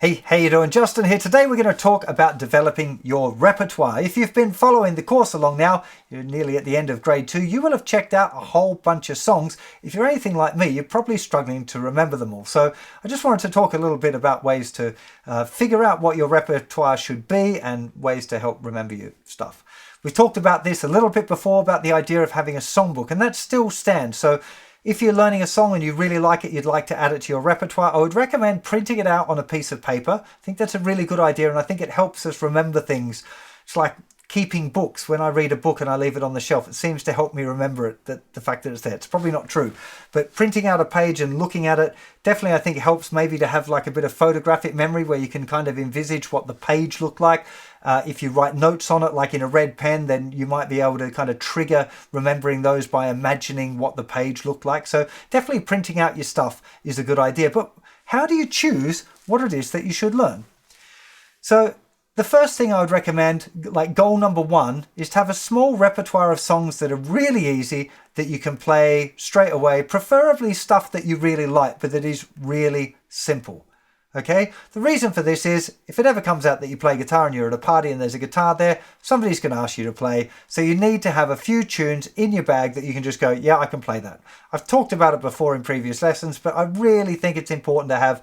Hey, how you doing? Justin here. Today we're going to talk about developing your repertoire. If you've been following the course along now, you're nearly at the end of grade 2, you will have checked out a whole bunch of songs. If you're anything like me, you're probably struggling to remember them all. So I just wanted to talk a little bit about ways to figure out what your repertoire should be and ways to help remember your stuff. We've talked about this a little bit before, about the idea of having a songbook, and that still stands. So if you're learning a song and you really like it, you'd like to add it to your repertoire, I would recommend printing it out on a piece of paper. I think that's a really good idea, and I think it helps us remember things. It's like keeping books. When I read a book and I leave it on the shelf, it seems to help me remember it, the fact that it's there. It's probably not true, but printing out a page and looking at it, definitely I think helps maybe to have like a bit of photographic memory where you can kind of envisage what the page looked like. If you write notes on it, like in a red pen, then you might be able to kind of trigger remembering those by imagining what the page looked like. So definitely printing out your stuff is a good idea. But how do you choose what it is that you should learn? So the first thing I would recommend, like goal number 1, is to have a small repertoire of songs that are really easy, that you can play straight away, preferably stuff that you really like, but that is really simple. Okay, the reason for this is if it ever comes out that you play guitar and you're at a party and there's a guitar there, somebody's going to ask you to play. So you need to have a few tunes in your bag that you can just go, yeah, I can play that. I've talked about it before in previous lessons, but I really think it's important to have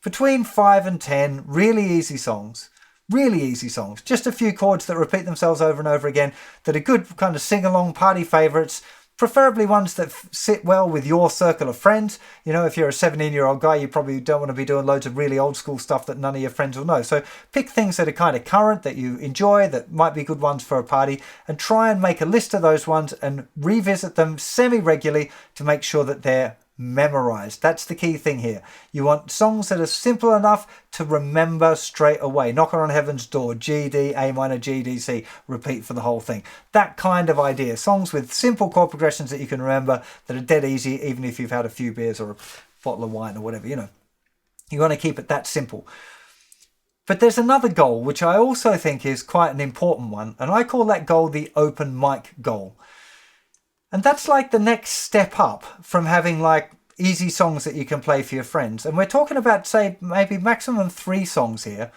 between 5 and 10 really easy songs. Really easy songs. Just a few chords that repeat themselves over and over again that are good kind of sing-along party favorites. Preferably ones that sit well with your circle of friends. You know, if you're a 17-year-old guy, you probably don't want to be doing loads of really old school stuff that none of your friends will know. So pick things that are kind of current, that you enjoy, that might be good ones for a party, and try and make a list of those ones and revisit them semi-regularly to make sure that they're memorized. That's the key thing here. You want songs that are simple enough to remember straight away. Knocker on Heaven's Door, G, D, A minor, G, D, C, repeat for the whole thing. That kind of idea. Songs with simple chord progressions that you can remember, that are dead easy, even if you've had a few beers or a bottle of wine or whatever, you know. You want to keep it that simple. But there's another goal, which I also think is quite an important one, and I call that goal the open mic goal. And that's like the next step up from having like easy songs that you can play for your friends. And we're talking about, say, maybe maximum 3 songs here,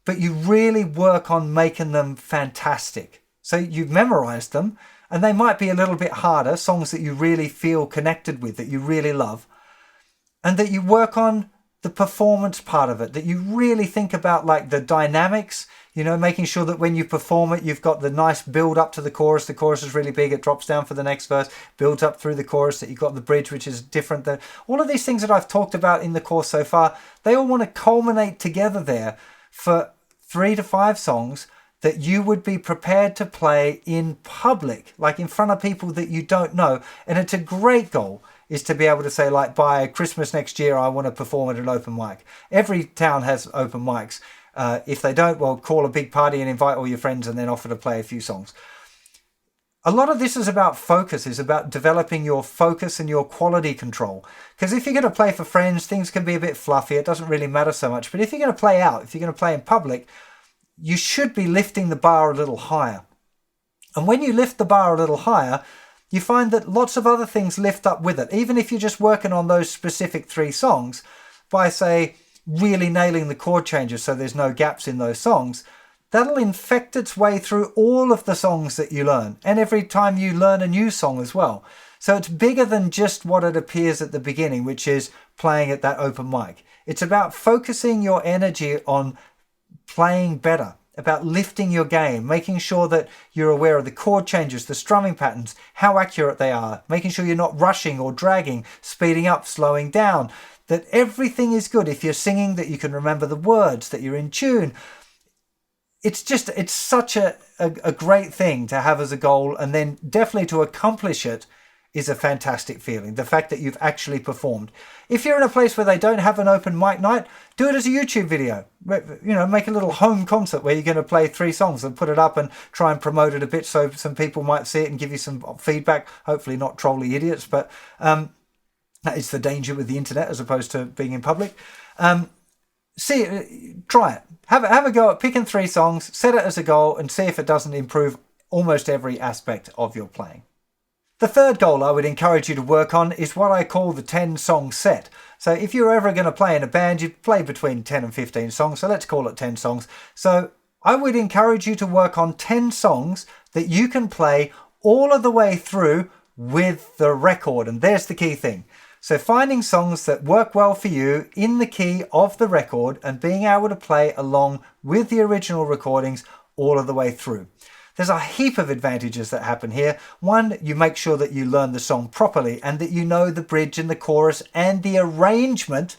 but you really work on making them fantastic. So you've memorized them, and they might be a little bit harder, songs that you really feel connected with, that you really love, and that you work on the performance part of it, that you really think about like the dynamics, you know, making sure that when you perform it, you've got the nice build up to the chorus. The chorus is really big. It drops down for the next verse, builds up through the chorus, that you've got the bridge, which is different. Than all of these things that I've talked about in the course so far, they all want to culminate together there for 3 to 5 songs that you would be prepared to play in public, like in front of people that you don't know. And it's a great goal, is to be able to say, like, by Christmas next year, I want to perform at an open mic. Every town has open mics. If they don't, well, call a big party and invite all your friends and then offer to play a few songs. A lot of this is about focus, is about developing your focus and your quality control. Because if you're going to play for friends, things can be a bit fluffy. It doesn't really matter so much. But if you're going to play out, if you're going to play in public, you should be lifting the bar a little higher. And when you lift the bar a little higher, you find that lots of other things lift up with it. Even if you're just working on those specific 3 songs, by, say, really nailing the chord changes so there's no gaps in those songs, that'll infect its way through all of the songs that you learn, and every time you learn a new song as well. So it's bigger than just what it appears at the beginning, which is playing at that open mic. It's about focusing your energy on playing better, about lifting your game, making sure that you're aware of the chord changes, the strumming patterns, how accurate they are, making sure you're not rushing or dragging, speeding up, slowing down, that everything is good. If you're singing, that you can remember the words, that you're in tune. It's such a great thing to have as a goal, and then definitely to accomplish it is a fantastic feeling. The fact that you've actually performed. If you're in a place where they don't have an open mic night, do it as a YouTube video. You know, make a little home concert where you're going to play 3 songs and put it up and try and promote it a bit so some people might see it and give you some feedback. Hopefully not trolly idiots, but that is the danger with the internet as opposed to being in public. Try it. Have a go at picking 3 songs, set it as a goal, and see if it doesn't improve almost every aspect of your playing. The third goal I would encourage you to work on is what I call the 10-song set. So if you're ever going to play in a band, you play between 10 and 15 songs. So let's call it 10 songs. So I would encourage you to work on 10 songs that you can play all of the way through with the record. And there's the key thing. So finding songs that work well for you in the key of the record and being able to play along with the original recordings all of the way through. There's a heap of advantages that happen here. One, you make sure that you learn the song properly and that you know the bridge and the chorus and the arrangement.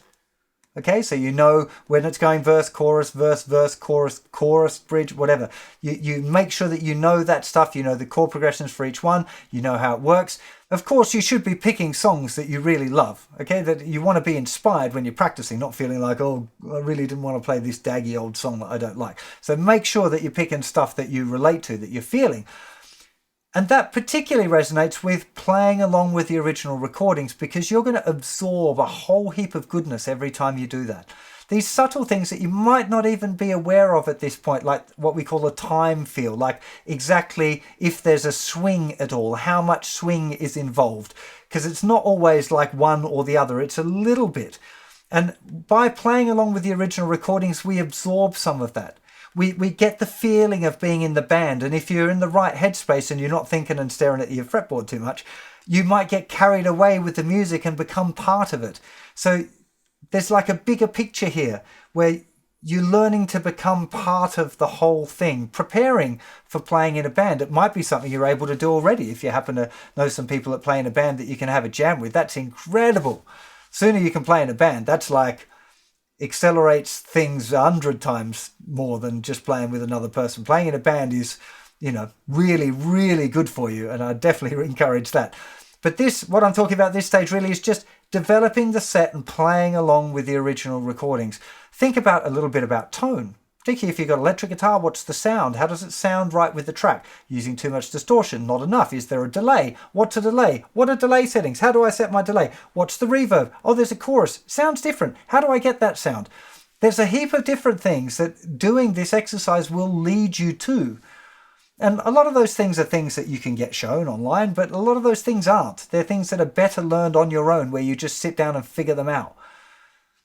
Okay, so you know when it's going verse, chorus, chorus, bridge, whatever. You make sure that you know that stuff, you know the chord progressions for each one, you know how it works. Of course, you should be picking songs that you really love, okay, that you want to be inspired when you're practicing, not feeling like, oh, I really didn't want to play this daggy old song that I don't like. So make sure that you're picking stuff that you relate to, that you're feeling. And that particularly resonates with playing along with the original recordings because you're going to absorb a whole heap of goodness every time you do that. These subtle things that you might not even be aware of at this point, like what we call a time feel, like exactly if there's a swing at all, how much swing is involved, because it's not always like one or the other, it's a little bit. And by playing along with the original recordings, we absorb some of that. We get the feeling of being in the band, and if you're in the right headspace and you're not thinking and staring at your fretboard too much, you might get carried away with the music and become part of it. So there's like a bigger picture here where you're learning to become part of the whole thing, preparing for playing in a band. It might be something you're able to do already. If you happen to know some people that play in a band that you can have a jam with, that's incredible. Sooner you can play in a band, that's like accelerates things 100 times more than just playing with another person. Playing in a band is, you know, really, really good for you, and I definitely encourage that. But this, what I'm talking about this stage really is just developing the set and playing along with the original recordings. Think about a little bit about tone. Particularly if you've got electric guitar, what's the sound? How does it sound right with the track? Using too much distortion, not enough. Is there a delay? What's a delay? What are delay settings? How do I set my delay? What's the reverb? Oh, there's a chorus. Sounds different. How do I get that sound? There's a heap of different things that doing this exercise will lead you to. And a lot of those things are things that you can get shown online, but a lot of those things aren't. They're things that are better learned on your own, where you just sit down and figure them out.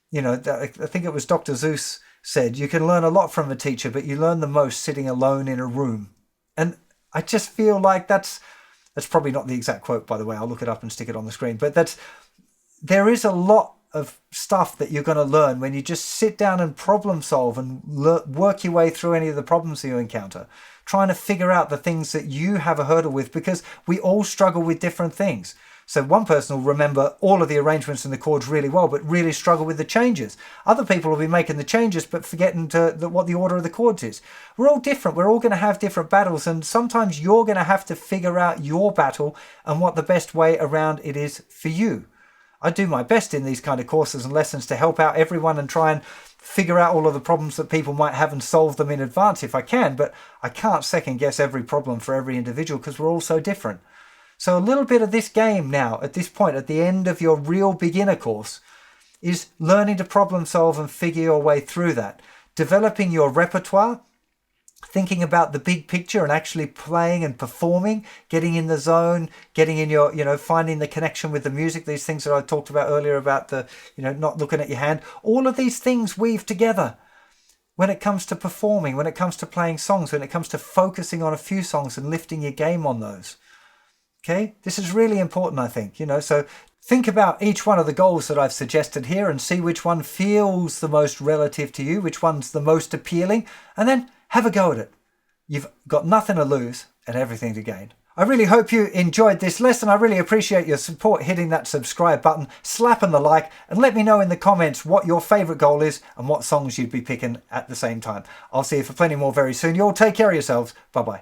You know, I think it was Dr. Zeus said, you can learn a lot from a teacher, but you learn the most sitting alone in a room. And I just feel like that's probably not the exact quote, by the way. I'll look it up and stick it on the screen. But there is a lot of stuff that you're going to learn when you just sit down and problem solve and work your way through any of the problems you encounter, trying to figure out the things that you have a hurdle with, because we all struggle with different things. So one person will remember all of the arrangements and the chords really well, but really struggle with the changes. Other people will be making the changes, but forgetting what the order of the chords is. We're all different. We're all going to have different battles. And sometimes you're going to have to figure out your battle and what the best way around it is for you. I do my best in these kind of courses and lessons to help out everyone and try and figure out all of the problems that people might have and solve them in advance if I can. But I can't second guess every problem for every individual because we're all so different. So a little bit of this game now, at this point, at the end of your real beginner course, is learning to problem solve and figure your way through that. Developing your repertoire, thinking about the big picture and actually playing and performing, getting in the zone, getting in your, finding the connection with the music, these things that I talked about earlier about the, not looking at your hand. All of these things weave together when it comes to performing, when it comes to playing songs, when it comes to focusing on a few songs and lifting your game on those. Okay, this is really important, I think, so think about each one of the goals that I've suggested here and see which one feels the most relative to you, which one's the most appealing, and then have a go at it. You've got nothing to lose and everything to gain. I really hope you enjoyed this lesson. I really appreciate your support, hitting that subscribe button, slapping the like, and let me know in the comments what your favourite goal is and what songs you'd be picking at the same time. I'll see you for plenty more very soon. You all take care of yourselves. Bye-bye.